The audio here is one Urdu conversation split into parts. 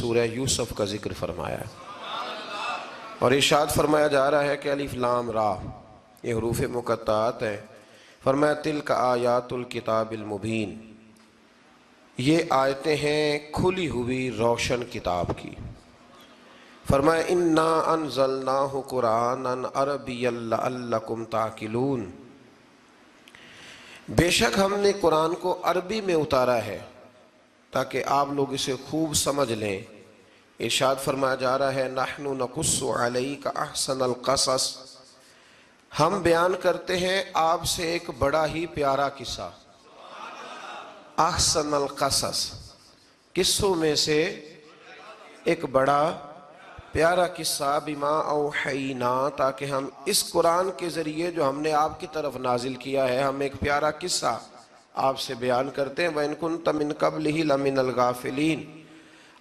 سورہ یوسف کا ذکر فرمایا ہے، اور ارشاد فرمایا جا رہا ہے کہ الف لام را یہ حروف مقطعات ہیں۔ فرمایا تلک آیات الکتاب المبین، یہ آیتیں ہیں کھلی ہوئی روشن کتاب کی۔ فرمایا انا انزلناہ قرآنا عربیا لعلکم تعقلون، بے شک ہم نے قرآن کو عربی میں اتارا ہے تاکہ آپ لوگ اسے خوب سمجھ لیں۔ ارشاد فرمایا جا رہا ہے نحن نقص علیک احسن القصص، ہم بیان کرتے ہیں آپ سے ایک بڑا ہی پیارا قصہ۔ احسن القصص، قصوں میں سے ایک بڑا پیارا قصہ، بما اوحینا، تاکہ ہم اس قرآن کے ذریعے جو ہم نے آپ کی طرف نازل کیا ہے، ہم ایک پیارا قصہ آپ سے بیان کرتے ہیں۔ وَإِن كُنتَ مِن قَبْلِهِ لَمِنَ الْغَافِلِينَ،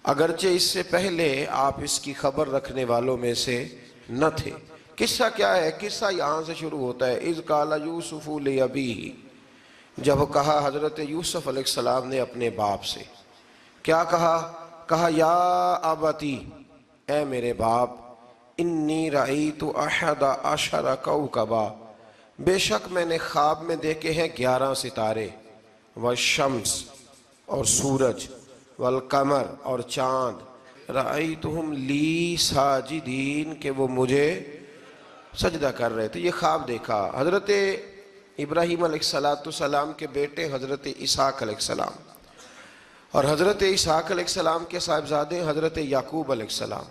اگرچہ اس سے پہلے آپ اس کی خبر رکھنے والوں میں سے نہ تھے۔ قصہ کیا ہے؟ قصہ یہاں سے شروع ہوتا ہے اِذْ قَالَ يُوسُفُ لِأَبِيهِ، جب کہا حضرت یوسف علیہ السلام نے اپنے باپ سے، کیا کہا یا ابتی، اے میرے باپ، انی رأیت احد عشر کوکبا، بے شک میں نے خواب میں دیکھے ہیں 11 ستارے، والشمس اور سورج، والقمر اور چاند، رأیتہم لی ساجدین، کہ وہ مجھے سجدہ کر رہے تھے۔ یہ خواب دیکھا حضرت ابراہیم علیہ السلام کے بیٹے حضرت اسحاق علیہ السلام، اور حضرت اسحاق علیہ السلام کے صاحبزادے حضرت یعقوب علیہ السلام۔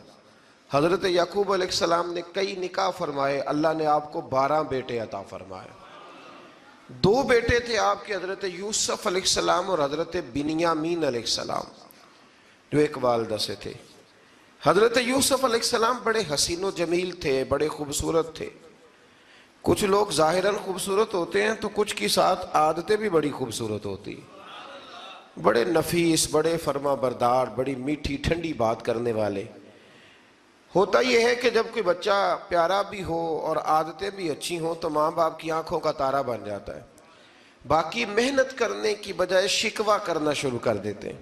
حضرت یعقوب علیہ السلام نے کئی نکاح فرمائے، اللہ نے آپ کو 12 بیٹے عطا فرمائے۔ 2 بیٹے تھے آپ کے، حضرت یوسف علیہ السلام اور حضرت بنیامین علیہ السلام، جو ایک والدہ سے تھے۔ حضرت یوسف علیہ السلام بڑے حسین و جمیل تھے، بڑے خوبصورت تھے۔ کچھ لوگ ظاہراً خوبصورت ہوتے ہیں تو کچھ کی ساتھ عادتیں بھی بڑی خوبصورت ہوتی ہیں، بڑے نفیس، بڑے فرما بردار، بڑی میٹھی ٹھنڈی بات کرنے والے۔ ہوتا یہ ہے کہ جب کوئی بچہ پیارا بھی ہو اور عادتیں بھی اچھی ہوں تو ماں باپ کی آنکھوں کا تارا بن جاتا ہے، باقی محنت کرنے کی بجائے شکوہ کرنا شروع کر دیتے ہیں۔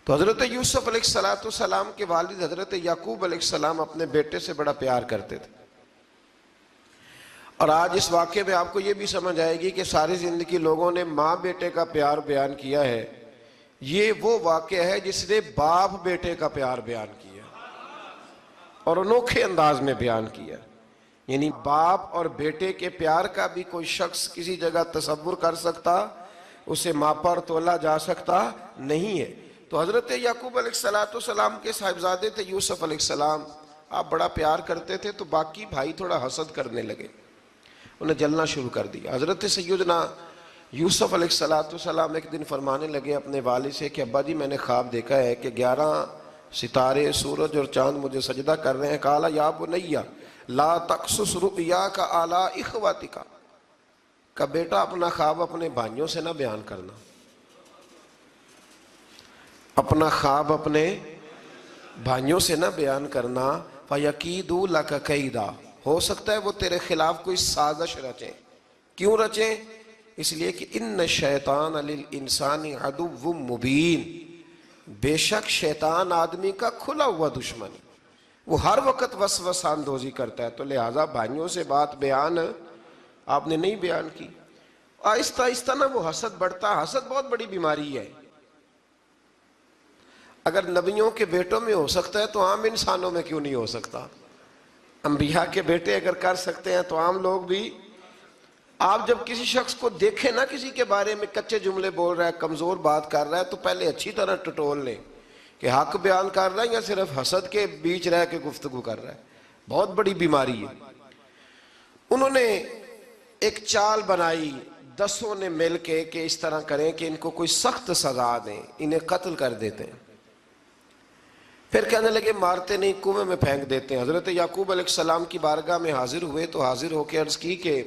تو حضرت یوسف علیہ السلام کے والد حضرت یعقوب علیہ السلام اپنے بیٹے سے بڑا پیار کرتے تھے۔ اور آج اس واقعے میں آپ کو یہ بھی سمجھ آئے گی کہ ساری زندگی لوگوں نے ماں بیٹے کا پیار بیان کیا ہے، یہ وہ واقعہ ہے جس نے باپ بیٹے کا پیار بیان کیا اور انوکھے انداز میں بیان کیا۔ یعنی باپ اور بیٹے کے پیار کا بھی کوئی شخص کسی جگہ تصور کر سکتا، اسے ماپا اور تولا جا سکتا نہیں ہے۔ تو حضرت یعقوب علیہ السلام کے صاحبزادے تھے یوسف علیہ السلام، آپ بڑا پیار کرتے تھے تو باقی بھائی تھوڑا حسد کرنے لگے، انہیں جلنا شروع کر دیا۔ حضرت سیدنا یوسف علیہ السلام ایک دن فرمانے لگے اپنے والد سے کہ ابا جی میں نے خواب دیکھا ہے کہ 11 ستارے، سورج اور چاند مجھے سجدہ کر رہے ہیں۔ قال یا بنی لا تقصص رؤیاک علی اخواتک، کہ بیٹا اپنا خواب اپنے بھائیوں سے نہ بیان کرنا، اپنا خواب اپنے بھائیوں سے نہ بیان کرنا، فَيَكِيدُوا لَكَ كَيْدًا، ہو سکتا ہے وہ تیرے خلاف کوئی سازش رچیں۔ کیوں رچیں؟ اس لیے کہ ان الشیطان للانسان عدو مبین، بے شک شیطان آدمی کا کھلا ہوا دشمن، وہ ہر وقت وسوسہ اندوزی کرتا ہے، تو لہٰذا بھائیوں سے بات بیان آپ نے نہیں بیان کی۔ آہستہ آہستہ نا وہ حسد بڑھتا، حسد بہت بڑی بیماری ہے۔ اگر نبیوں کے بیٹوں میں ہو سکتا ہے تو عام انسانوں میں کیوں نہیں ہو سکتا؟ انبیاء کے بیٹے اگر کر سکتے ہیں تو عام لوگ بھی۔ آپ جب کسی شخص کو دیکھیں نا کسی کے بارے میں کچے جملے بول رہا ہے، کمزور بات کر رہا ہے، تو پہلے اچھی طرح ٹٹول لیں کہ حق بیان کر رہا ہے یا صرف حسد کے بیچ رہ کے گفتگو کر رہا ہے۔ بہت بڑی بیماری ہے۔ انہوں نے ایک چال بنائی 10 نے مل کے کہ اس طرح کریں کہ ان کو کوئی سخت سزا دیں، انہیں قتل کر دیتے ہیں۔ پھر کہنے لگے مارتے نہیں، کنویں میں پھینک دیتے ہیں۔ حضرت یعقوب علیہ السلام کی بارگاہ میں حاضر ہوئے تو حاضر ہو کے عرض کی کہ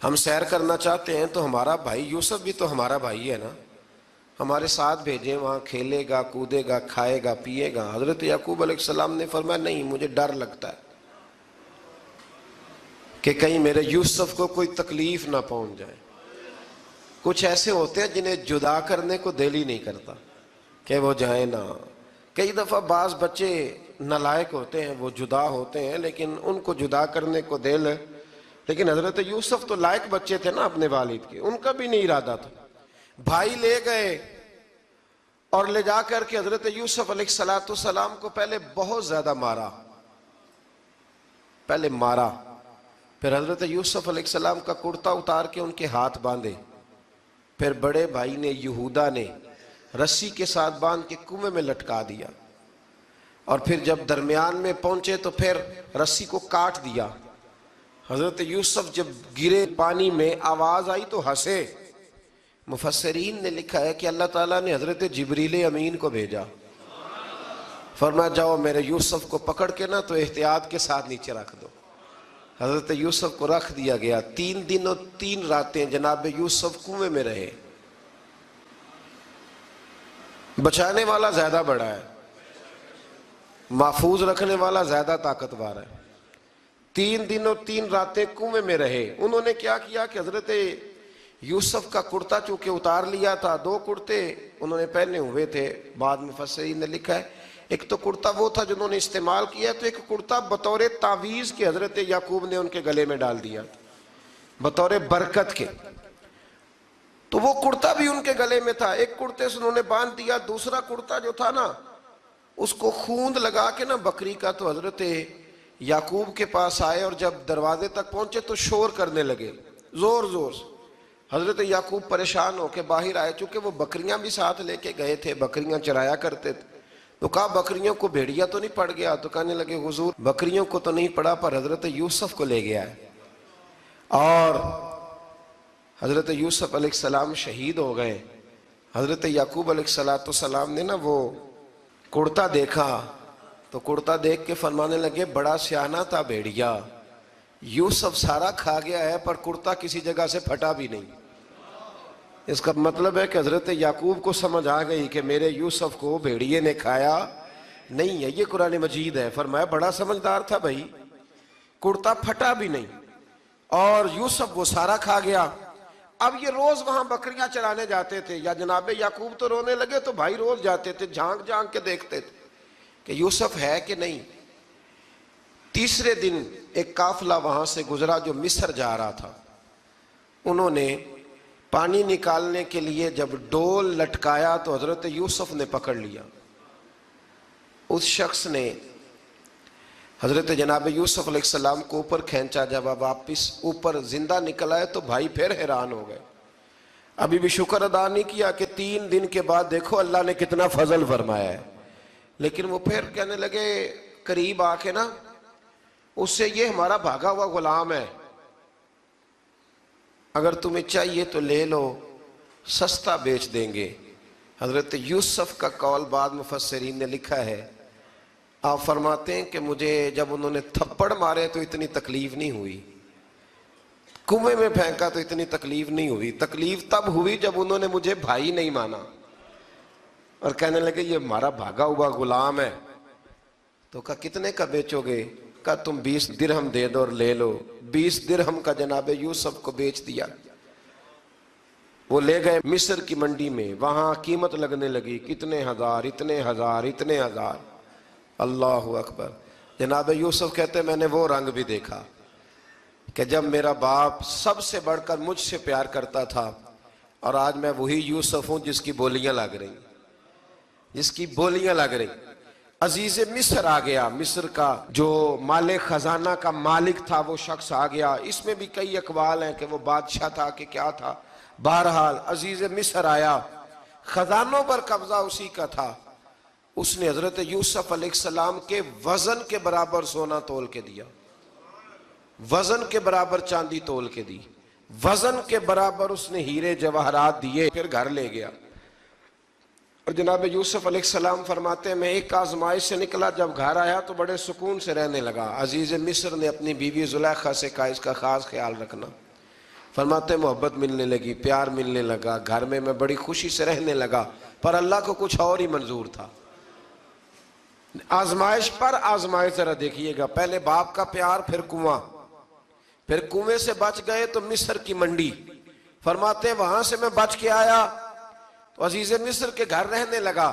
ہم سیر کرنا چاہتے ہیں تو ہمارا بھائی یوسف بھی تو ہمارا بھائی ہے نا، ہمارے ساتھ بھیجیں، وہاں کھیلے گا، کودے گا، کھائے گا، پیے گا۔ حضرت یعقوب علیہ السلام نے فرمایا نہیں، مجھے ڈر لگتا ہے کہ کہیں میرے یوسف کو کوئی تکلیف نہ پہنچ جائے۔ کچھ ایسے ہوتے ہیں جنہیں جدا کرنے کو دل ہی نہیں کرتا، کہ وہ جائیں نہ۔ کئی دفعہ بعض بچے نالائق ہوتے ہیں، وہ جدا ہوتے ہیں، لیکن ان کو جدا کرنے کو دل، لیکن حضرت یوسف تو لائق بچے تھے نا اپنے والد کے، ان کا بھی نہیں ارادہ تھا۔ بھائی لے گئے اور لے جا کر کے حضرت یوسف علیہ السلام کو پہلے بہت زیادہ مارا، پھر حضرت یوسف علیہ السلام کا کرتا اتار کے ان کے ہاتھ باندھے، پھر بڑے بھائی نے یہودا نے رسی کے ساتھ باندھ کے کنویں میں لٹکا دیا، اور پھر جب درمیان میں پہنچے تو پھر رسی کو کاٹ دیا۔ حضرت یوسف جب گرے پانی میں آواز آئی تو ہنسے۔ مفسرین نے لکھا ہے کہ اللہ تعالیٰ نے حضرت جبریل امین کو بھیجا، فرمایا جاؤ میرے یوسف کو پکڑ کے نا تو احتیاط کے ساتھ نیچے رکھ دو۔ حضرت یوسف کو رکھ دیا گیا۔ 3 دن اور 3 راتیں جناب یوسف کنویں میں رہے۔ بچانے والا زیادہ بڑا ہے، محفوظ رکھنے والا زیادہ طاقتور ہے۔ 3 دن اور 3 راتیں کنویں میں رہے۔ انہوں نے کیا کیا کہ حضرت یوسف کا کرتا چونکہ اتار لیا تھا، 2 کرتے انہوں نے پہنے ہوئے تھے، بعد مفسرین نے لکھا ہے ایک تو کرتا وہ تھا جنہوں نے استعمال کیا، تو ایک کرتا بطور تعویذ کے حضرت یعقوب نے ان کے گلے میں ڈال دیا بطور برکت کے، تو وہ کرتا بھی ان کے گلے میں تھا۔ ایک کرتے سے انہوں نے باندھ دیا، دوسرا کرتا جو تھا نا اس کو خوند لگا کے نا بکری کا، تو حضرت یعقوب کے پاس آئے اور جب دروازے تک پہنچے تو شور کرنے لگے زور زور سے۔ حضرت یعقوب پریشان ہو کے باہر آئے، چونکہ وہ بکریاں بھی ساتھ لے کے گئے تھے، بکریاں چرایا کرتے تھے، تو کہا بکریوں کو بھیڑیا تو نہیں پڑ گیا؟ تو کہنے لگے حضور بکریوں کو تو نہیں پڑا، پر حضرت یوسف کو لے گیا ہے۔ اور حضرت یوسف علیہ السلام شہید ہو گئے۔ حضرت یعقوب علیہ السلام نے نا وہ کرتا دیکھا تو کرتا دیکھ کے فرمانے لگے بڑا سیانہ تھا بھیڑیا، یوسف سارا کھا گیا ہے پر کرتا کسی جگہ سے پھٹا بھی نہیں۔ اس کا مطلب ہے کہ حضرت یعقوب کو سمجھ آ گئی کہ میرے یوسف کو بھیڑیے نے کھایا نہیں ہے۔ یہ قرآن مجید ہے۔ فرمایا بڑا سمجھدار تھا بھائی، کرتا پھٹا بھی نہیں اور یوسف وہ سارا کھا گیا۔ اب یہ روز وہاں بکریاں چرانے جاتے تھے، یا جناب یعقوب تو رونے لگے تو بھائی روز جاتے تھے، جھانک جھانک کے دیکھتے تھے کہ یوسف ہے کہ نہیں۔ تیسرے دن ایک قافلہ وہاں سے گزرا جو مصر جا رہا تھا، انہوں نے پانی نکالنے کے لیے جب ڈول لٹکایا تو حضرت یوسف نے پکڑ لیا۔ اس شخص نے حضرت جناب یوسف علیہ السلام کو اوپر کھینچا، جب آپ واپس اوپر زندہ نکل آئے تو بھائی پھر حیران ہو گئے، ابھی بھی شکر ادا نہیں کیا کہ 3 دن کے بعد دیکھو اللہ نے کتنا فضل فرمایا ہے۔ لیکن وہ پھر کہنے لگے قریب آ کے نا اس سے، یہ ہمارا بھاگا ہوا غلام ہے، اگر تمہیں چاہیے تو لے لو، سستا بیچ دیں گے۔ حضرت یوسف کا قول بعد مفسرین نے لکھا ہے، آپ فرماتے ہیں کہ مجھے جب انہوں نے تھپڑ مارے تو اتنی تکلیف نہیں ہوئی، کنویں میں پھینکا تو اتنی تکلیف نہیں ہوئی، تکلیف تب ہوئی جب انہوں نے مجھے بھائی نہیں مانا اور کہنے لگے یہ ہمارا بھاگا ہوا غلام ہے۔ تو کہا کتنے کا بیچو گے؟ کہا تم 20 درہم دے دو اور لے لو۔ 20 درہم کا جناب یوسف کو بیچ دیا۔ وہ لے گئے مصر کی منڈی میں، وہاں قیمت لگنے لگی، کتنے ہزار، اتنے ہزار، اتنے ہزار۔ اللہ اکبر۔ جناب یوسف کہتے میں نے وہ رنگ بھی دیکھا کہ جب میرا باپ سب سے بڑھ کر مجھ سے پیار کرتا تھا، اور آج میں وہی یوسف ہوں جس کی بولیاں لگ رہی، جس کی بولیاں لگ رہی۔ عزیز مصر آ گیا، مصر کا جو مال خزانہ کا مالک تھا وہ شخص آ گیا۔ اس میں بھی کئی اقوال ہیں کہ وہ بادشاہ تھا کہ کیا تھا، بہرحال عزیز مصر آیا، خزانوں پر قبضہ اسی کا تھا۔ اس نے حضرت یوسف علیہ السلام کے وزن کے برابر سونا تول کے دیا، وزن کے برابر چاندی تول کے دی، وزن کے برابر اس نے ہیرے جواہرات دیے، پھر گھر لے گیا۔ اور جناب یوسف علیہ السلام فرماتے ہیں میں ایک آزمائش سے نکلا، جب گھر آیا تو بڑے سکون سے رہنے لگا۔ عزیز مصر نے اپنی بیوی زلیخا سے کہا اس کا خاص خیال رکھنا۔ فرماتے ہیں محبت ملنے لگی، پیار ملنے لگا، گھر میں بڑی خوشی سے رہنے لگا، پر اللہ کو کچھ اور ہی منظور تھا۔ آزمائش پر آزمائش ذرا دیکھیے گا، پہلے باپ کا پیار، پھر کنواں، پھر کنویں سے بچ گئے تو مصر کی منڈی۔ فرماتے ہیں وہاں سے میں بچ کے آیا تو عزیز مصر کے گھر رہنے لگا۔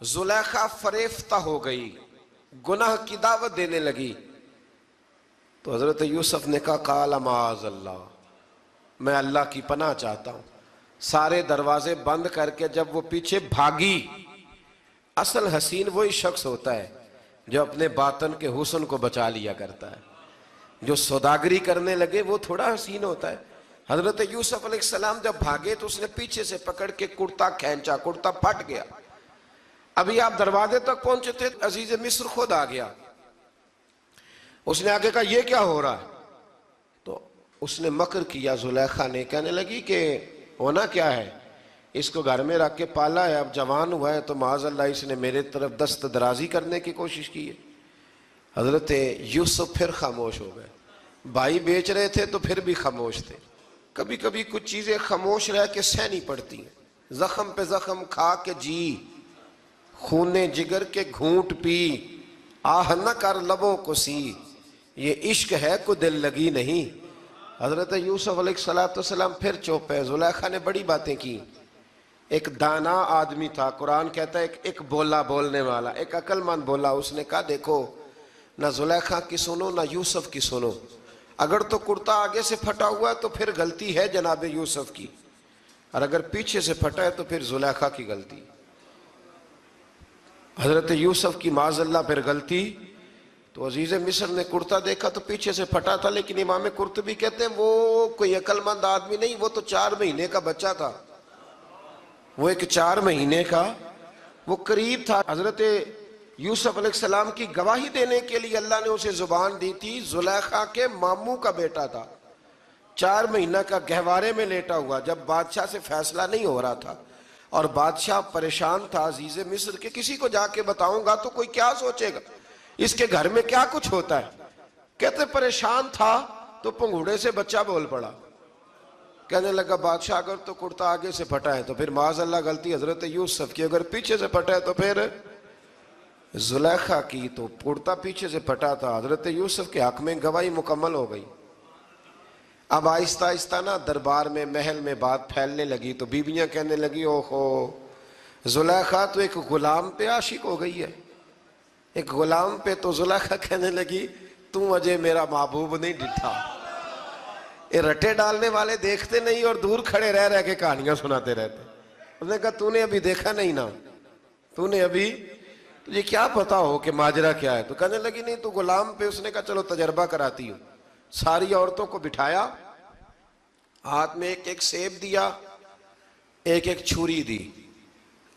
زلیخا فریفتہ ہو گئی، گناہ کی دعوت دینے لگی، تو حضرت یوسف نے کہا قال معاذ اللہ، میں اللہ کی پناہ چاہتا ہوں۔ سارے دروازے بند کر کے جب وہ پیچھے بھاگی، اصل حسین وہی شخص ہوتا ہے جو اپنے باطن کے حسن کو بچا لیا کرتا ہے۔ جو سوداگری کرنے لگے وہ تھوڑا حسین ہوتا ہے۔ حضرت یوسف علیہ السلام جب بھاگے تو اس نے پیچھے سے پکڑ کے کرتا کھینچا، کرتا پھٹ گیا۔ ابھی آپ دروازے تک پہنچے تھے، عزیز مصر خود آ گیا۔ اس نے آگے کہا یہ کیا ہو رہا ہے؟ تو اس نے مکر کیا، زلیخا نے، کہنے لگی کہ ہونا کیا ہے، اس کو گھر میں رکھ کے پالا ہے، اب جوان ہوا ہے تو معاذ اللہ اس نے میرے طرف دست درازی کرنے کی کوشش کی ہے۔ حضرت یوسف پھر خاموش ہو گئے۔ بھائی بیچ رہے تھے تو پھر بھی خاموش تھے۔ کبھی کبھی کچھ چیزیں خاموش رہ کے سہنی پڑتی ہیں۔ زخم پہ زخم کھا کے جی، خون جگر کے گھونٹ پی، آہ نہ کر لبوں کو سی، یہ عشق ہے کو دل لگی نہیں۔ حضرت یوسف علیہ السلام پھر چپ ہے۔ زلیخا نے بڑی باتیں کی۔ ایک دانا آدمی تھا، قرآن کہتا ہے ایک بولا بولنے والا، ایک عقل مند بولا۔ اس نے کہا دیکھو، نہ زلیخا کی سنو نہ یوسف کی سنو، اگر تو کرتا آگے سے پھٹا ہوا ہے تو پھر غلطی ہے جناب یوسف کی، اور اگر پیچھے سے پھٹا ہے تو پھر زلیخا کی غلطی۔ حضرت یوسف کی معاذ اللہ پھر غلطی۔ تو عزیز مصر نے کرتا دیکھا تو پیچھے سے پھٹا تھا، لیکن امام قرطبی کہتے ہیں وہ کوئی عقل مند آدمی نہیں، وہ تو 4 مہینے کا بچہ تھا، وہ ایک 4 مہینے کا وہ قریب تھا۔ حضرت یوسف علیہ السلام کی گواہی دینے کے لیے اللہ نے اسے زبان دی تھی۔ زلیخا کے ماموں کا بیٹا تھا، 4 مہینہ کا گہوارے میں لیٹا ہوا، جب بادشاہ سے فیصلہ نہیں ہو رہا تھا اور بادشاہ پریشان تھا عزیز مصر کے کسی کو جا کے بتاؤں گا تو کوئی کیا سوچے گا، اس کے گھر میں کیا کچھ ہوتا ہے۔ کہتے پریشان تھا تو پنگوڑے سے بچہ بول پڑا، کہنے لگا بادشاہ اگر تو کرتا آگے سے پھٹا ہے تو پھر معاذ اللہ غلطی حضرت یوسف کی، اگر پیچھے سے پھٹا ہے تو پھر زلیخا کی۔ تو کرتا پیچھے سے پھٹا تھا، حضرت یوسف کے حق میں گواہی مکمل ہو گئی۔ اب آہستہ آہستہ نا دربار میں محل میں بات پھیلنے لگی، تو بیویاں کہنے لگی اوہو زلیخا تو ایک غلام پہ عاشق ہو گئی ہے، ایک غلام پہ۔ تو زلیخا کہنے لگی تم اجے میرا محبوب نہیں ڈٹھا۔ یہ رٹے ڈالنے والے دیکھتے نہیں اور دور کھڑے رہ رہ کے کہانیاں سناتے رہتے۔ اس نے کہا تو نے ابھی دیکھا نہیں نا، تو نے ابھی، تجھے کیا پتا ہو کہ ماجرا کیا ہے؟ تو کہنے لگی نہیں تو غلام پہ۔ اس نے کہا چلو تجربہ کراتی ہوں۔ ساری عورتوں کو بٹھایا، ہاتھ میں ایک ایک سیب دیا، ایک ایک چھری دی،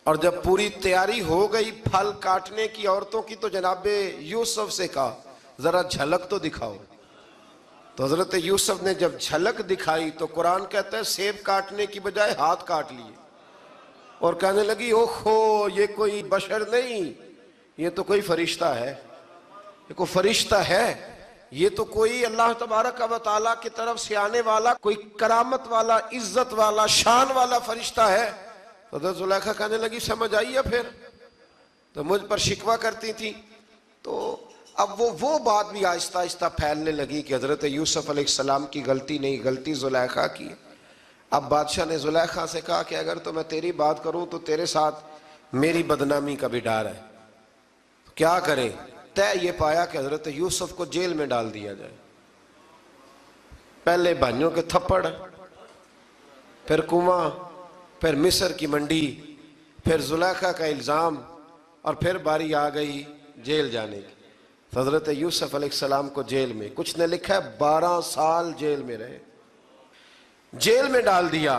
اور جب پوری تیاری ہو گئی پھل کاٹنے کی عورتوں کی، تو جناب یوسف سے کہا ذرا جھلک تو دکھاؤ۔ تو حضرت یوسف نے جب جھلک دکھائی تو قرآن کہتا ہے سیب کاٹنے کی بجائے ہاتھ کاٹ لیے، اور کہنے لگی اوہو یہ کوئی بشر نہیں، یہ تو کوئی فرشتہ ہے، یہ کوئی فرشتہ ہے، یہ تو کوئی اللہ تبارک و تعالیٰ کی طرف سے آنے والا کوئی کرامت والا، عزت والا، شان والا فرشتہ ہے۔ تو حضرت زلیخا کہنے لگی سمجھ آئی ہے پھر، تو مجھ پر شکوہ کرتی تھی۔ تو اب وہ بات بھی آہستہ آہستہ پھیلنے لگی کہ حضرت یوسف علیہ السلام کی غلطی نہیں، غلطی زلیخا کی۔ اب بادشاہ نے زلیخا سے کہا کہ اگر تو میں تیری بات کروں تو تیرے ساتھ میری بدنامی کا بھی ڈر ہے، کیا کریں؟ طے یہ پایا کہ حضرت یوسف کو جیل میں ڈال دیا جائے۔ پہلے بھائیوں کے تھپڑ، پھر کنواں، پھر مصر کی منڈی، پھر زلیخا کا الزام، اور پھر باری آ گئی جیل جانے کی۔ حضرت یوسف علیہ السلام کو جیل میں، کچھ نے لکھا ہے 12 سال جیل میں رہے، جیل میں ڈال دیا۔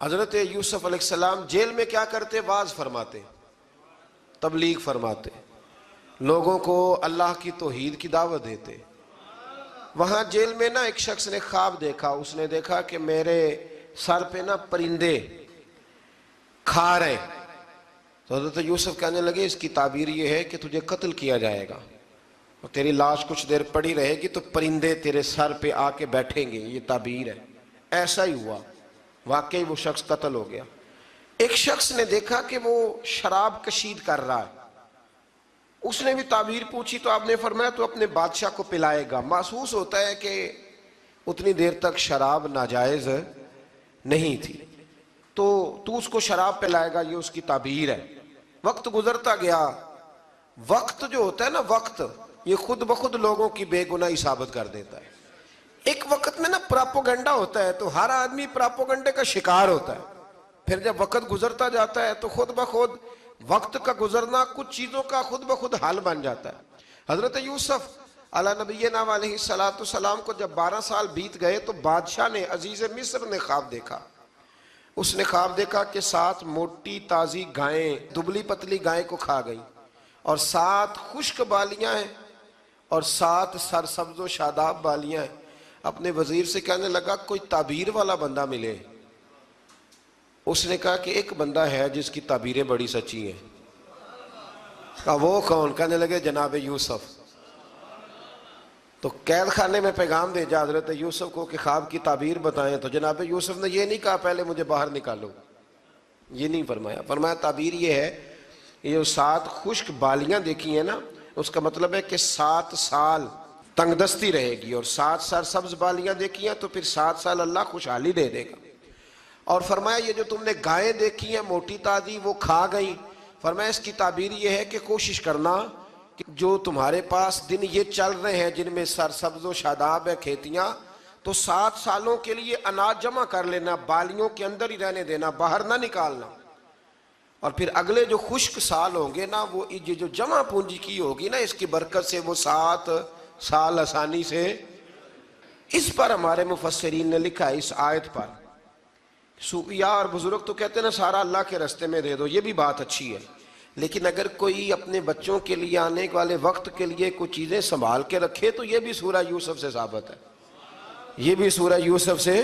حضرت یوسف علیہ السلام جیل میں کیا کرتے؟ واعظ فرماتے، تبلیغ فرماتے، لوگوں کو اللہ کی توحید کی دعوت دیتے۔ وہاں جیل میں نا ایک شخص نے خواب دیکھا، اس نے دیکھا کہ میرے سر پہ نا پرندے کھا رہے۔ تو حضرت یوسف کہنے لگے اس کی تعبیر یہ ہے کہ تجھے قتل کیا جائے گا، اور تیری لاش کچھ دیر پڑی رہے گی تو پرندے تیرے سر پہ آ کے بیٹھیں گے، یہ تعبیر ہے۔ ایسا ہی ہوا، واقعی وہ شخص قتل ہو گیا۔ ایک شخص نے دیکھا کہ وہ شراب کشید کر رہا ہے، اس نے بھی تعبیر پوچھی تو آپ نے فرمایا تو اپنے بادشاہ کو پلائے گا۔ محسوس ہوتا ہے کہ اتنی دیر تک شراب ناجائز نہیں تھی، تو اس کو شراب پلائے گا، یہ اس کی تعبیر ہے۔ وقت گزرتا گیا. وقت جو ہوتا ہے نا، وقت یہ خود بخود لوگوں کی بے گناہی ثابت کر دیتا ہے. ایک وقت میں نا پراپوگنڈا ہوتا ہے تو ہر آدمی پراپوگنڈے کا شکار ہوتا ہے. پھر جب وقت گزرتا جاتا ہے تو خود بخود وقت کا گزرنا کچھ چیزوں کا خود بخود حل بن جاتا ہے. حضرت یوسف علی نبینا علیہ السلام کو جب 12 سال بیت گئے تو بادشاہ نے، عزیز مصر نے خواب دیکھا. اس نے خواب دیکھا کہ 7 موٹی تازی گائیں دبلی پتلی گائیں کو کھا گئی، اور 7 خشک بالیاں ہیں اور 7 سرسبز و شاداب بالیاں ہیں. اپنے وزیر سے کہنے لگا کوئی تعبیر والا بندہ ملے. اس نے کہا کہ ایک بندہ ہے جس کی تعبیریں بڑی سچی ہیں. کہا وہ کون؟ کہنے لگے جناب یوسف. تو قید خانے میں پیغام بھیجا حضرت یوسف کو کہ خواب کی تعبیر بتائیں. تو جناب یوسف نے یہ نہیں کہا پہلے مجھے باہر نکالو، یہ نہیں فرمایا. فرمایا تعبیر یہ ہے، یہ جو 7 خشک بالیاں دیکھی ہیں نا، اس کا مطلب ہے کہ 7 سال تنگ دستی رہے گی، اور 7 سرسبز بالیاں دیکھی ہیں تو پھر 7 سال اللہ خوشحالی دے دے گا. اور فرمایا یہ جو تم نے گائیں دیکھی ہیں موٹی تازی وہ کھا گئی، فرمایا اس کی تعبیر یہ ہے کہ کوشش کرنا کہ جو تمہارے پاس دن یہ چل رہے ہیں جن میں سرسبز و شاداب ہے کھیتیاں، تو 7 سالوں کے لیے اناج جمع کر لینا، بالیوں کے اندر ہی رہنے دینا، باہر نہ نکالنا. اور پھر اگلے جو خشک سال ہوں گے نا، وہ یہ جو جمع پونجی کی ہوگی نا، اس کی برکت سے وہ 7 سال آسانی سے. اس پر ہمارے مفسرین نے لکھا ہے، اس آیت پر صوفیاء اور بزرگ تو کہتے ہیں نا سارا اللہ کے راستے میں دے دو، یہ بھی بات اچھی ہے، لیکن اگر کوئی اپنے بچوں کے لیے آنے والے وقت کے لیے کچھ چیزیں سنبھال کے رکھے تو یہ بھی سورہ یوسف سے ثابت ہے. یہ بھی سورہ یوسف سے،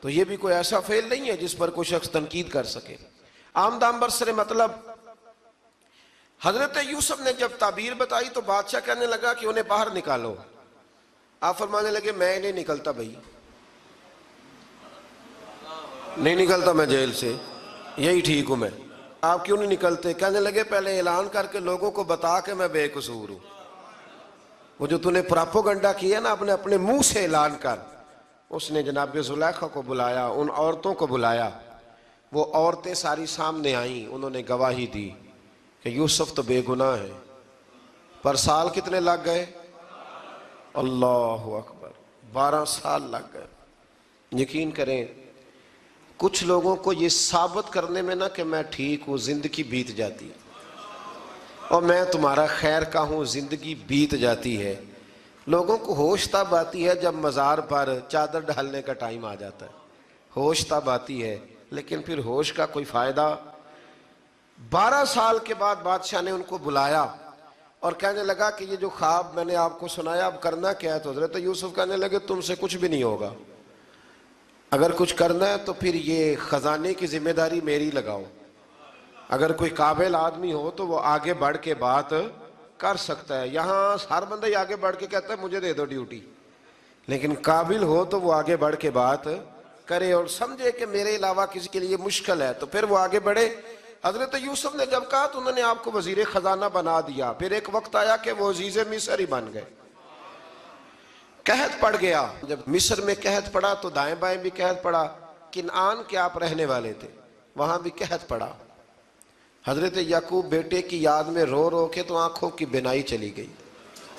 تو یہ بھی کوئی ایسا فعل نہیں ہے جس پر کوئی شخص تنقید کر سکے. آمدام برسر مطلب حضرت یوسف نے جب تعبیر بتائی تو بادشاہ کہنے لگا کہ انہیں باہر نکالو. آپ فرمانے لگے میں نہیں نکلتا بھائی، نہیں نکلتا میں جیل سے، یہی ٹھیک ہوں میں. آپ کیوں نہیں نکلتے؟ کہنے لگے پہلے اعلان کر کے لوگوں کو بتا کہ میں بے قصور ہوں. وہ جو تُو نے پراپوگنڈا کیا نا اپنے منہ سے اعلان کر. اس نے جناب زلیخا کو بلایا، ان عورتوں کو بلایا، وہ عورتیں ساری سامنے آئیں، انہوں نے گواہی دی کہ یوسف تو بے گناہ ہے. پر سال کتنے لگ گئے؟ اللہ اکبر، 12 سال لگ گئے. یقین کریں کچھ لوگوں کو یہ ثابت کرنے میں نا کہ میں ٹھیک ہوں زندگی بیت جاتی ہے، اور میں تمہارا خیر کا ہوں زندگی بیت جاتی ہے. لوگوں کو ہوش تب آتی ہے جب مزار پر چادر ڈالنے کا ٹائم آ جاتا ہے، ہوش تب آتی ہے، لیکن پھر ہوش کا کوئی فائدہ. 12 سال کے بعد بادشاہ نے ان کو بلایا اور کہنے لگا کہ یہ جو خواب میں نے آپ کو سنایا اب کرنا کیا ہے؟ تو حضرت یوسف کہنے لگے تم سے کچھ بھی نہیں ہوگا، اگر کچھ کرنا ہے تو پھر یہ خزانے کی ذمہ داری میری لگاؤ. اگر کوئی قابل آدمی ہو تو وہ آگے بڑھ کے بات کر سکتا ہے. یہاں ہر بندہ ہی آگے بڑھ کے کہتا ہے مجھے دے دو ڈیوٹی، لیکن قابل ہو تو وہ آگے بڑھ کے بات کرے اور سمجھے کہ میرے علاوہ کسی کے لیے مشکل ہے تو پھر وہ آگے بڑھے. حضرت یوسف نے جب کہا تو انہوں نے آپ کو وزیر خزانہ بنا دیا. پھر ایک وقت آیا کہ وہ عزیز مصر ہی بن گئے. قحط پڑ گیا، جب مصر میں قحط پڑا تو دائیں بائیں بھی قحط پڑا. کنعان کے آپ رہنے والے تھے، وہاں بھی قحط پڑا. حضرت یعقوب بیٹے کی یاد میں رو رو کے تو آنکھوں کی بینائی چلی گئی.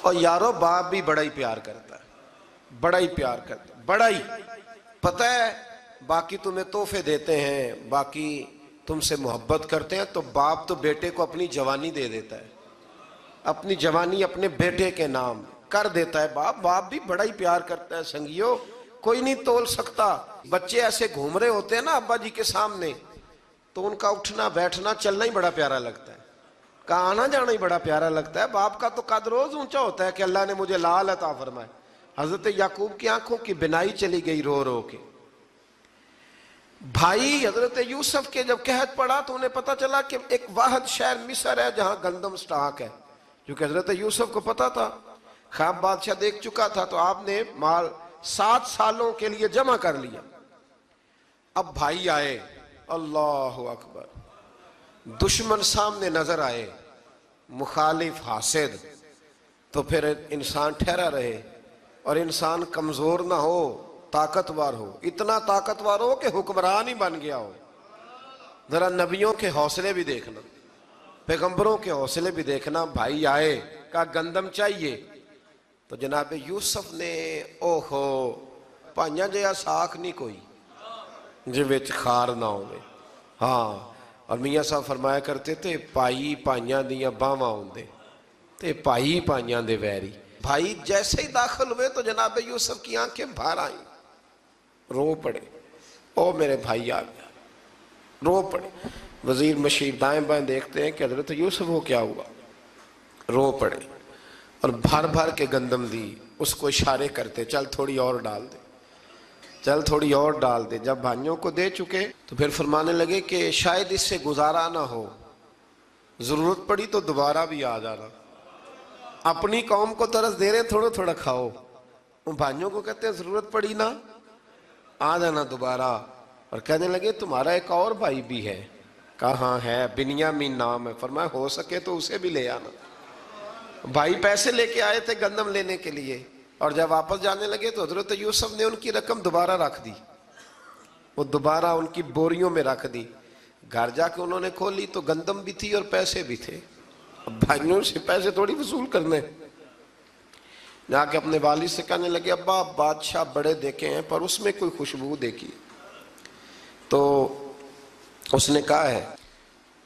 اور یارو باپ بھی بڑا ہی پیار کرتا ہے، بڑا ہی پیار کرتا ہے، بڑا ہی. پتہ ہے باقی تمہیں تحفے دیتے ہیں، باقی تم سے محبت کرتے ہیں، تو باپ تو بیٹے کو اپنی جوانی دے دیتا ہے، اپنی جوانی اپنے بیٹے کے نام کر دیتا ہے. باپ بھی بڑا ہی پیار کرتا ہے. سنگیو کوئی نہیں تول سکتا. بچے ایسے گھوم رہے ہوتے ہیں نا ابا جی کے سامنے تو ان کا اٹھنا بیٹھنا چلنا ہی بڑا پیارا لگتا ہے، کا آنا جانا ہی بڑا پیارا لگتا ہے. باپ کا تو قد روز اونچا ہوتا ہے کہ اللہ نے مجھے لال عطا فرمائے. حضرت یعقوب کی آنکھوں کی بینائی چلی گئی رو رو کے. بھائی حضرت یوسف کے جب قحط پڑا تو انہیں پتا چلا کہ ایک واحد شہر مصر ہے جہاں گندم سٹاک ہے، کیونکہ حضرت یوسف کو پتا تھا، خواب بادشاہ دیکھ چکا تھا. تو آپ نے مال 7 سالوں کے لیے جمع کر لیا. اب بھائی آئے، اللہ اکبر، دشمن سامنے نظر آئے، مخالف حاسد، تو پھر انسان ٹھہرا رہے اور انسان کمزور نہ ہو، طاقتور ہو. اتنا طاقتور ہو کہ حکمران ہی بن گیا ہو. ذرا نبیوں کے حوصلے بھی دیکھنا. پیغمبروں کے حوصلے بھی دیکھنا. بھائی آئے کہا گندم چاہیے تو جناب یوسف نے اوہو پائیاں جیا ساکھ نہیں کوئی جی وچ خار نہ ہوئے. ہاں اور میاں صاحب فرمایا کرتے تھے پائی پائیاں دیاں باواں ہوندے تے پائی پائیاں دے ویری. بھائی جیسے ہی داخل ہوئے تو جناب یوسف کی آنکھیں باہر آئیں, رو پڑے. او میرے بھائی آ گیا, رو پڑے. وزیر مشیر دائیں بائیں دیکھتے ہیں کہ حضرت یوسف وہ کیا ہوا, رو پڑے اور بھر بھر کے گندم دی. اس کو اشارے کرتے چل تھوڑی اور ڈال دے, چل تھوڑی اور ڈال دے. جب بھائیوں کو دے چکے تو پھر فرمانے لگے کہ شاید اس سے گزارا نہ ہو, ضرورت پڑی تو دوبارہ بھی آ جانا. اپنی قوم کو ترس دے رہے تھوڑا تھوڑا کھاؤ, ان بھائیوں کو کہتے ہیں ضرورت پڑی نا آ جانا دوبارہ. اور کہنے لگے تمہارا ایک اور بھائی بھی ہے. کہا ہاں ہے, بنیامین نام ہے. فرمایا ہو سکے تو اسے بھی لے آنا. بھائی پیسے لے کے آئے تھے گندم لینے کے لیے, اور جب واپس جانے لگے تو حضرت یوسف نے ان کی رقم دوبارہ رکھ دی, وہ دوبارہ ان کی بوریوں میں رکھ دی. گھر جا کے انہوں نے کھولی تو گندم بھی تھی اور پیسے بھی تھے. اب بھائیوں سے پیسے تھوڑی وصول کرنے, جا کے اپنے والد سے کہنے لگے ابا بادشاہ بڑے دیکھے ہیں پر اس میں کوئی خوشبو دیکھی. تو اس نے کہا ہے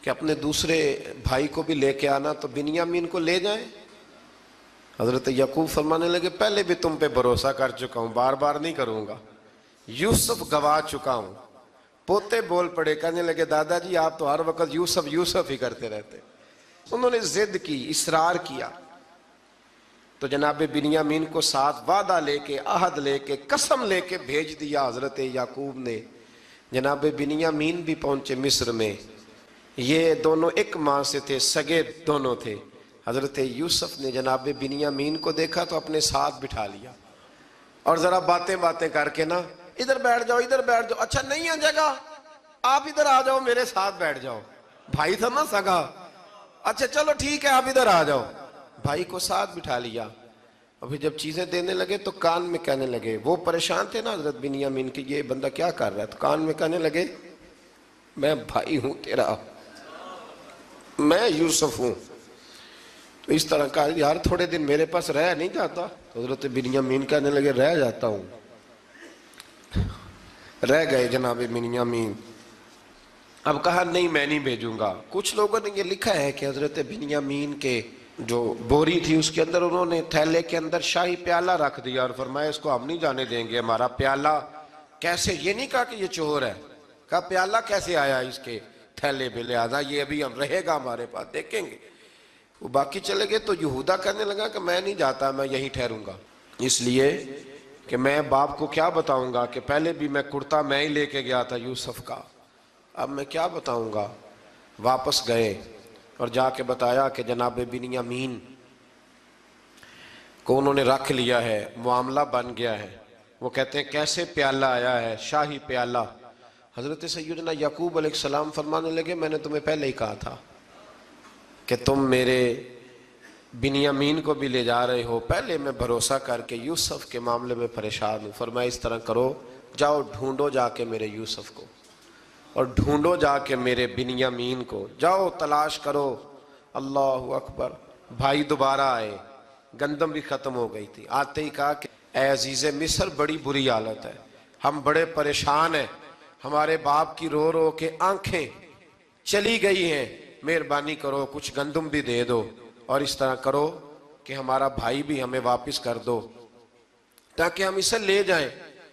کہ اپنے دوسرے بھائی کو بھی لے کے آنا, تو بنیامین کو لے جائیں. حضرت یعقوب فرمانے لگے پہلے بھی تم پہ بھروسہ کر چکا ہوں, بار بار نہیں کروں گا. یوسف گوا چکا ہوں. پوتے بول پڑے, کہنے لگے دادا جی آپ تو ہر وقت یوسف یوسف ہی کرتے رہتے. انہوں نے ضد کی, اصرار کیا, تو جناب بنیامین کو ساتھ وعدہ لے کے, عہد لے کے, قسم لے کے بھیج دیا حضرت یعقوب نے. جناب بنیامین بھی پہنچے مصر میں. یہ دونوں ایک ماں سے تھے, سگے دونوں تھے. حضرت یوسف نے جناب بنیامین کو دیکھا تو اپنے ساتھ بٹھا لیا, اور ذرا باتیں باتیں کر کے نا ادھر بیٹھ جاؤ ادھر بیٹھ جاؤ, اچھا نہیں ہے جگہ آپ ادھر آ جاؤ میرے ساتھ بیٹھ جاؤ. بھائی تھا نا سگا, اچھا چلو ٹھیک ہے آپ ادھر آ جاؤ. بھائی کو ساتھ بٹھا لیا. ابھی جب چیزیں دینے لگے تو کان میں کہنے لگے, وہ پریشان تھے نا حضرت بنیامین کی یہ بندہ کیا کر رہا ہے, تو کان میں کہنے لگے میں بھائی ہوں تیرا, میں یوسف ہوں. تو اس طرح کہا یار تھوڑے دن میرے پاس رہ نہیں جاتا. تو حضرت بنیامین کہنے لگے رہ جاتا ہوں. رہ گئے جناب بنیامین. اب کہا نہیں میں نہیں بھیجوں گا. کچھ لوگوں نے یہ لکھا ہے کہ حضرت بنیامین کے جو بوری تھی اس کے اندر انہوں نے تھیلے کے اندر شاہی پیالہ رکھ دیا اور فرمایا اس کو ہم نہیں جانے دیں گے, ہمارا پیالہ کیسے, یہ نہیں کہا کہ یہ چور ہے, کہا پیالہ کیسے آیا اس کے تھیلے پہ, لہذا یہ ابھی ہم رہے گا ہمارے پاس, دیکھیں گے. وہ باقی چلے گئے تو یہودا کہنے لگا کہ میں نہیں جاتا, میں یہیں ٹھہروں گا, اس لیے کہ میں باپ کو کیا بتاؤں گا کہ پہلے بھی میں کرتا میں ہی لے کے گیا تھا یوسف کا, اب میں کیا بتاؤں گا. واپس گئے اور جا کے بتایا کہ جناب بنیامین کو انہوں نے رکھ لیا ہے, معاملہ بن گیا ہے. وہ کہتے ہیں کیسے پیالہ آیا ہے, شاہی پیالہ. حضرت سیدنا یعقوب علیہ السلام فرمانے لگے میں نے تمہیں پہلے ہی کہا تھا کہ تم میرے بنیامین کو بھی لے جا رہے ہو, پہلے میں بھروسہ کر کے یوسف کے معاملے میں پریشان ہوں. فرمایا اس طرح کرو, جاؤ ڈھونڈو جا کے میرے یوسف کو, اور ڈھونڈو جا کے میرے بنیامین کو, جاؤ تلاش کرو. اللہ اکبر. بھائی دوبارہ آئے, گندم بھی ختم ہو گئی تھی. آتے ہی کہا کہ اے عزیز مصر بڑی بری حالت ہے, ہم بڑے پریشان ہیں, ہمارے باپ کی رو رو کے آنکھیں چلی گئی ہیں, مہربانی کرو کچھ گندم بھی دے دو, اور اس طرح کرو کہ ہمارا بھائی بھی ہمیں واپس کر دو تاکہ ہم اسے لے جائیں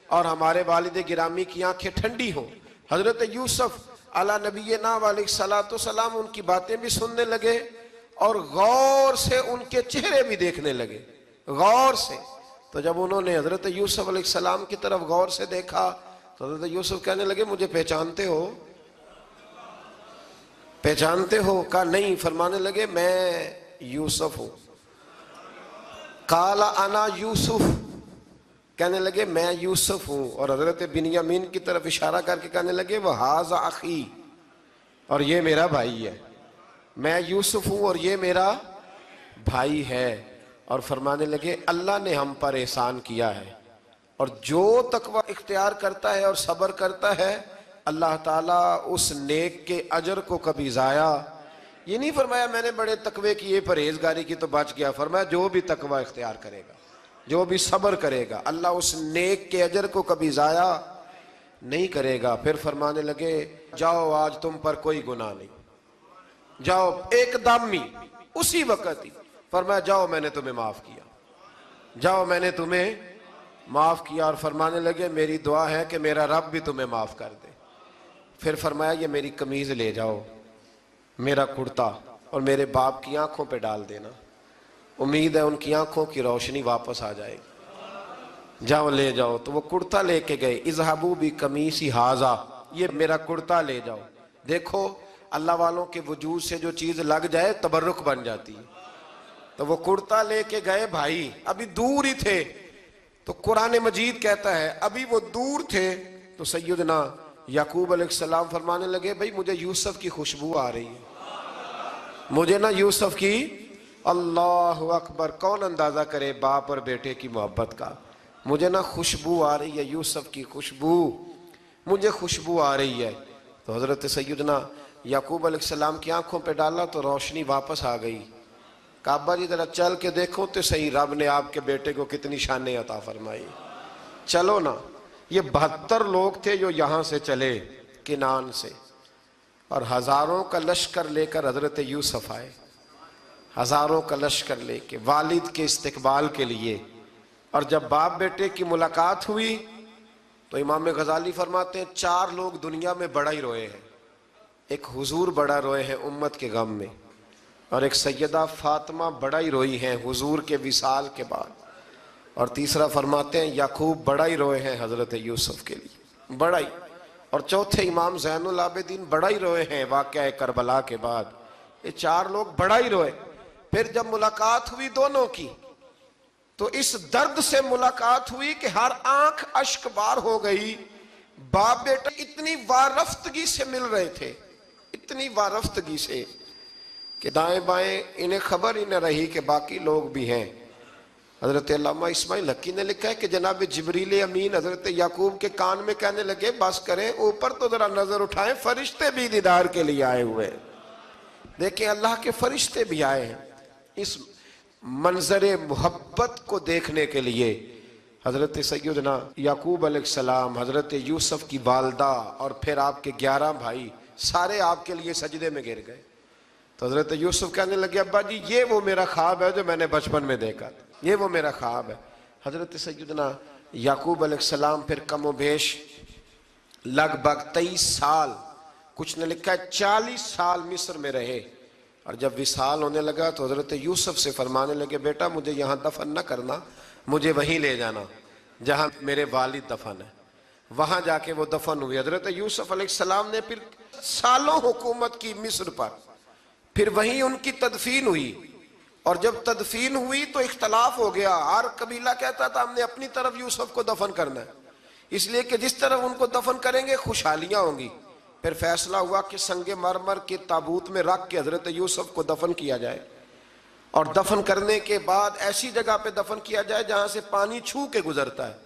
اور ہمارے والد گرامی کی آنکھیں ٹھنڈی ہوں. حضرت یوسف علی نبینا علیہ السلام ان کی باتیں بھی سننے لگے اور غور سے ان کے چہرے بھی دیکھنے لگے, غور سے. تو جب انہوں نے حضرت یوسف علیہ السلام کی طرف غور سے دیکھا تو حضرت یوسف کہنے لگے مجھے پہچانتے ہو, پہچانتے ہو؟ کہا نہیں. فرمانے لگے میں یوسف ہوں. قال انا یوسف, کہنے لگے میں یوسف ہوں. اور حضرت بنیامین کی طرف اشارہ کر کے کہنے لگے وَهَذَا أَخِي, اور یہ میرا بھائی ہے. میں یوسف ہوں اور یہ میرا بھائی ہے. اور فرمانے لگے اللہ نے ہم پر احسان کیا ہے, اور جو تقوی اختیار کرتا ہے اور صبر کرتا ہے اللہ تعالیٰ اس نیک کے اجر کو کبھی ضائع یہ نہیں فرمایا میں نے بڑے تقوی کیے پرہیزگاری کی تو بچ گیا، فرمایا جو بھی تقوی اختیار کرے گا، جو بھی صبر کرے گا، اللہ اس نیک کے اجر کو کبھی ضائع نہیں کرے گا۔ پھر فرمانے لگے جاؤ آج تم پر کوئی گناہ نہیں، جاؤ ایک دم ہی اسی وقت ہی فرمایا جاؤ میں نے تمہیں معاف کیا، جاؤ میں نے تمہیں معاف کیا۔ اور فرمانے لگے میری دعا ہے کہ میرا رب بھی تمہیں معاف کر دے۔ پھر فرمایا یہ میری قمیض لے جاؤ، میرا کرتا، اور میرے باپ کی آنکھوں پہ ڈال دینا، امید ہے ان کی آنکھوں کی روشنی واپس آ جائے گی، جاؤ لے جاؤ۔ تو وہ کرتا لے کے گئے، اذهبوا بقمیصی ھذا، یہ میرا کرتا لے جاؤ۔ دیکھو اللہ والوں کے وجود سے جو چیز لگ جائے تبرک بن جاتی ہے۔ تو وہ کرتا لے کے گئے، بھائی ابھی دور ہی تھے، تو قرآن مجید کہتا ہے ابھی وہ دور تھے تو سیدنا یعقوب علیہ السلام فرمانے لگے بھئی مجھے یوسف کی خوشبو آ رہی ہے، مجھے نا یوسف کی، اللہ اکبر، کون اندازہ کرے باپ اور بیٹے کی محبت کا، مجھے نا خوشبو آ رہی ہے، یوسف کی خوشبو، مجھے خوشبو آ رہی ہے۔ تو حضرت سیدنا یعقوب علیہ السلام کی آنکھوں پہ ڈالا تو روشنی واپس آ گئی۔ کعبہ جی ذرا چل کے دیکھو تو صحیح رب نے آپ کے بیٹے کو کتنی شانیں عطا فرمائی۔ چلو نا، یہ 72 لوگ تھے جو یہاں سے چلے کنان سے، اور ہزاروں کا لشکر لے کر حضرت یوسف آئے، ہزاروں کا لشکر لے کے والد کے استقبال کے لیے۔ اور جب باپ بیٹے کی ملاقات ہوئی تو امام غزالی فرماتے ہیں 4 لوگ دنیا میں بڑا ہی روئے ہیں، ایک حضور بڑا روئے ہیں امت کے غم میں، اور ایک سیدہ فاطمہ بڑا ہی روئی ہیں حضور کے وصال کے بعد، اور تیسرا فرماتے ہیں یعقوب بڑا ہی روئے ہیں حضرت یوسف کے لیے، بڑا ہی، اور چوتھے امام زین العابدین بڑا ہی روئے ہیں واقعہ کربلا کے بعد۔ یہ 4 لوگ بڑا ہی روئے۔ پھر جب ملاقات ہوئی دونوں کی تو اس درد سے ملاقات ہوئی کہ ہر آنکھ اشک بار ہو گئی، باپ بیٹا اتنی وارفتگی سے مل رہے تھے، اتنی وارفتگی سے کہ دائیں بائیں انہیں خبر ہی نہ رہی کہ باقی لوگ بھی ہیں۔ حضرت علامہ اسماعیل حقی نے لکھا ہے کہ جناب جبریل امین حضرت یعقوب کے کان میں کہنے لگے بس کریں، اوپر تو ذرا نظر اٹھائیں، فرشتے بھی دیدار کے لیے آئے ہوئے ہیں۔ دیکھیں اللہ کے فرشتے بھی آئے ہیں اس منظر محبت کو دیکھنے کے لیے۔ حضرت سیدنا یعقوب علیہ السلام، حضرت یوسف کی والدہ، اور پھر آپ کے 11 بھائی سارے آپ کے لیے سجدے میں گر گئے۔ تو حضرت یوسف کہنے لگے ابا جی یہ وہ میرا خواب ہے جو میں نے بچپن میں دیکھا تھا، یہ وہ میرا خواب ہے۔ حضرت سیدنا یعقوب علیہ السلام پھر کم و بیش لگ بھگ 23 سال، کچھ نے لکھا ہے 40 سال مصر میں رہے، اور جب وصال ہونے لگا تو حضرت یوسف سے فرمانے لگے بیٹا مجھے یہاں دفن نہ کرنا، مجھے وہیں لے جانا جہاں میرے والد دفن ہے۔ وہاں جا کے وہ دفن ہوئے۔ حضرت یوسف علیہ السلام نے پھر سالوں حکومت کی مصر پر، پھر وہیں ان کی تدفین ہوئی، اور جب تدفین ہوئی تو اختلاف ہو گیا، ہر قبیلہ کہتا تھا ہم نے اپنی طرف یوسف کو دفن کرنا ہے، اس لیے کہ جس طرف ان کو دفن کریں گے خوشحالیاں ہوں گی۔ پھر فیصلہ ہوا کہ سنگ مرمر کے تابوت میں رکھ کے حضرت یوسف کو دفن کیا جائے، اور دفن کرنے کے بعد ایسی جگہ پہ دفن کیا جائے جہاں سے پانی چھو کے گزرتا ہے۔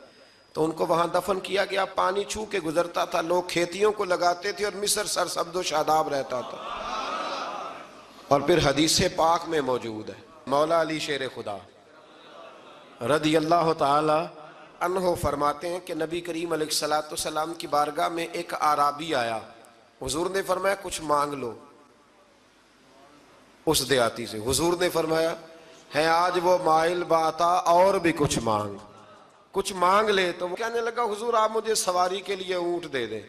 تو ان کو وہاں دفن کیا گیا، پانی چھو کے گزرتا تھا، لوگ کھیتیوں کو لگاتے تھے، اور مصر سرسبز و شاداب رہتا تھا۔ اور پھر حدیث پاک میں موجود ہے، مولا علی شیر خدا رضی اللہ تعالی عنہ فرماتے ہیں کہ نبی کریم علیہ السلام کی بارگاہ میں ایک اعرابی آیا، حضور نے فرمایا کچھ مانگ لو اس دیہاتی سے۔ حضور نے فرمایا ہے آج وہ مائل باتا، اور بھی کچھ مانگ لے۔ تو وہ کہنے لگا حضور آپ مجھے سواری کے لیے اونٹ دے دیں۔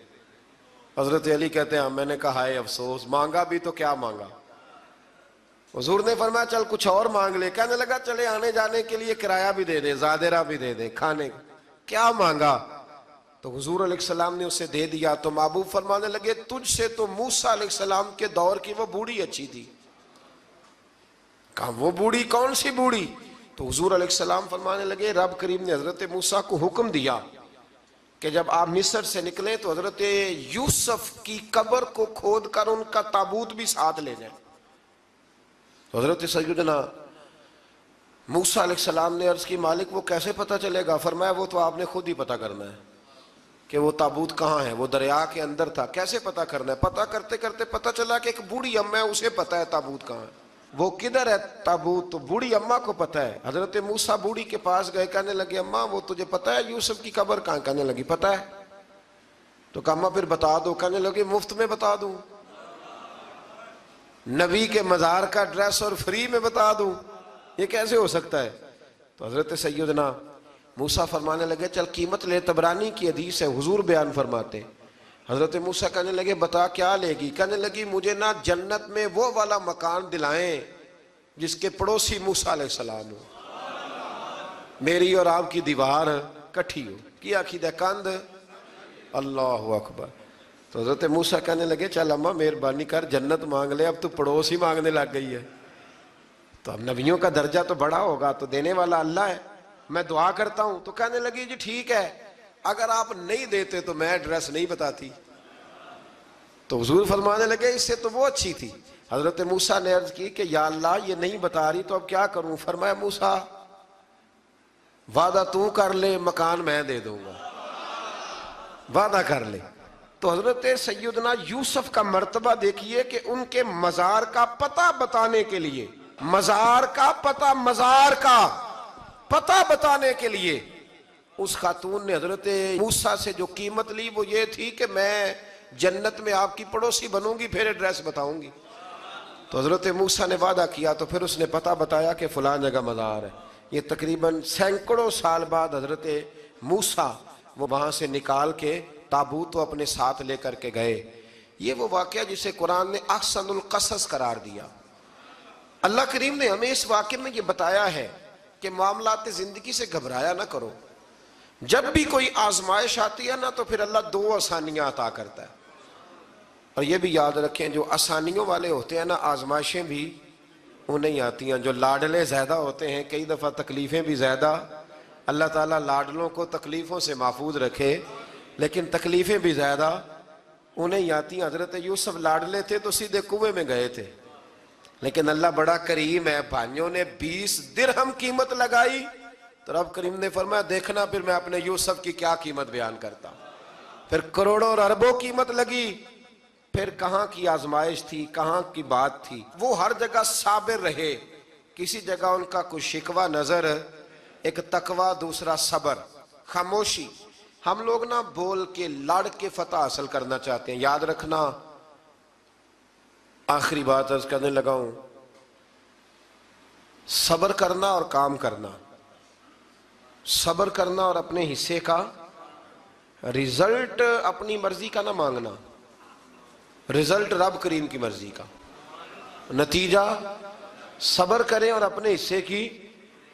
حضرت علی کہتے ہیں میں نے کہا ہے افسوس، مانگا بھی تو کیا مانگا۔ حضور نے فرمایا چل کچھ اور مانگ لے۔ کہنے لگا چلے آنے جانے کے لیے کرایہ بھی دے دے، زادرہ بھی دے دے، کھانے کیا مانگا۔ تو حضور علیہ السلام نے اسے دے دیا۔ تو محبوب فرمانے لگے تجھ سے تو موسیٰ علیہ السلام کے دور کی وہ بوڑھی اچھی تھی۔ کہا وہ بوڑھی کون سی بوڑھی؟ تو حضور علیہ السلام فرمانے لگے رب کریم نے حضرت موسیٰ کو حکم دیا کہ جب آپ مصر سے نکلیں تو حضرت یوسف کی قبر کو کھود کر ان کا تابوت بھی ساتھ لے جائیں۔ تو حضرت سیدنا موسیٰ علیہ السلام نے عرض کی مالک وہ کیسے پتہ چلے گا؟ فرمایا وہ تو آپ نے خود ہی پتہ کرنا ہے، کہ وہ تابوت کہاں ہے، وہ دریا کے اندر تھا، کیسے پتہ کرنا ہے؟ پتہ کرتے کرتے پتہ چلا کہ ایک بوڑھی اماں ہے، اسے پتہ ہے تابوت کہاں ہے، وہ کدھر ہے تابوت، تو بوڑھی اماں کو پتہ ہے۔ حضرت موسیٰ بوڑھی کے پاس گئے، کہنے لگے اماں وہ تجھے پتہ ہے یوسف کی قبر کہاں؟ کہنے لگی پتہ ہے۔ تو کہا اماں پھر بتا دو، کہنے لگے مفت میں بتا دوں، نبی کے مزار کا ڈریس اور فری میں بتا دوں، یہ کیسے ہو سکتا ہے؟ تو حضرت سیدنا موسیٰ فرمانے لگے چل قیمت لے، طبرانی کی حدیث ہے، حضور بیان فرماتے۔ حضرت موسیٰ کہنے لگے بتا کیا لے گی؟ کہنے لگی مجھے نہ جنت میں وہ والا مکان دلائیں جس کے پڑوسی موسیٰ علیہ السلام ہو، میری اور آپ کی دیوار کٹھی ہو، کیا عقیدہ کند، اللہ اکبر۔ تو حضرت موسیٰ کہنے لگے چل اماں مہربانی کر جنت مانگ لے، اب تو پڑوس ہی مانگنے لگ گئی ہے، تو اب نبیوں کا درجہ تو بڑا ہوگا، تو دینے والا اللہ ہے، میں دعا کرتا ہوں۔ تو کہنے لگی جی ٹھیک ہے، اگر آپ نہیں دیتے تو میں ایڈریس نہیں بتاتی۔ تو حضور فرمانے لگے اس سے تو وہ اچھی تھی۔ حضرت موسیٰ نے عرض کی کہ یا اللہ یہ نہیں بتا رہی تو اب کیا کروں؟ فرمایا موسیٰ وعدہ تو کر لے، مکان میں دے دوں گا، وعدہ کر لے۔ تو حضرت سیدنا یوسف کا مرتبہ دیکھیے کہ ان کے مزار کا پتہ بتانے کے لیے، مزار کا پتہ، مزار کا پتہ بتانے کے لیے اس خاتون نے حضرت موسیٰ سے جو قیمت لی وہ یہ تھی کہ میں جنت میں آپ کی پڑوسی بنوں گی، پھر ایڈریس بتاؤں گی۔ تو حضرت موسیٰ نے وعدہ کیا، تو پھر اس نے پتہ بتایا کہ فلاں جگہ مزار ہے۔ یہ تقریباً سینکڑوں سال بعد حضرت موسیٰ وہ وہاں سے نکال کے تابوت کو اپنے ساتھ لے کر کے گئے۔ یہ وہ واقعہ جسے قرآن نے احسن القصص قرار دیا۔ اللہ کریم نے ہمیں اس واقعے میں یہ بتایا ہے کہ معاملات زندگی سے گھبرایا نہ کرو، جب بھی کوئی آزمائش آتی ہے نا تو پھر اللہ دو آسانیاں عطا کرتا ہے، اور یہ بھی یاد رکھیں جو آسانیوں والے ہوتے ہیں نا آزمائشیں بھی انہیں آتی ہیں، جو لاڈلے زیادہ ہوتے ہیں کئی دفعہ تکلیفیں بھی زیادہ۔ اللہ تعالیٰ لاڈلوں کو تکلیفوں سے محفوظ رکھے، لیکن تکلیفیں بھی زیادہ انہیں آتی ہیں۔ حضرت یوسف لاڈلے تھے تو سیدھے کنویں میں گئے تھے، لیکن اللہ بڑا کریم ہے، بھائیوں نے 20 درہم قیمت لگائی تو رب کریم نے فرمایا دیکھنا پھر میں اپنے یوسف کی کیا قیمت بیان کرتا ہوں۔ پھر کروڑوں اور اربوں قیمت لگی، پھر کہاں کی آزمائش تھی، کہاں کی بات تھی، وہ ہر جگہ صابر رہے، کسی جگہ ان کا کوئی شکوہ نظر، ایک تقوی، دوسرا صبر، خاموشی۔ ہم لوگ نہ بول کے لڑ کے فتح حاصل کرنا چاہتے ہیں، یاد رکھنا۔ آخری بات عرض کرنے لگا ہوں، صبر کرنا اور کام کرنا، صبر کرنا اور اپنے حصے کا رزلٹ اپنی مرضی کا نہ مانگنا، رزلٹ رب کریم کی مرضی کا، نتیجہ صبر کریں اور اپنے حصے کی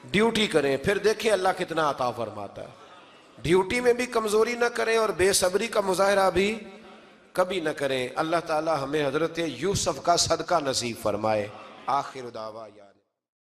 ڈیوٹی کریں، پھر دیکھیں اللہ کتنا عطا فرماتا ہے۔ ڈیوٹی میں بھی کمزوری نہ کریں اور بے صبری کا مظاہرہ بھی کبھی نہ کریں۔ اللہ تعالی ہمیں حضرت یوسف کا صدقہ نصیب فرمائے۔ آخر دعویٰ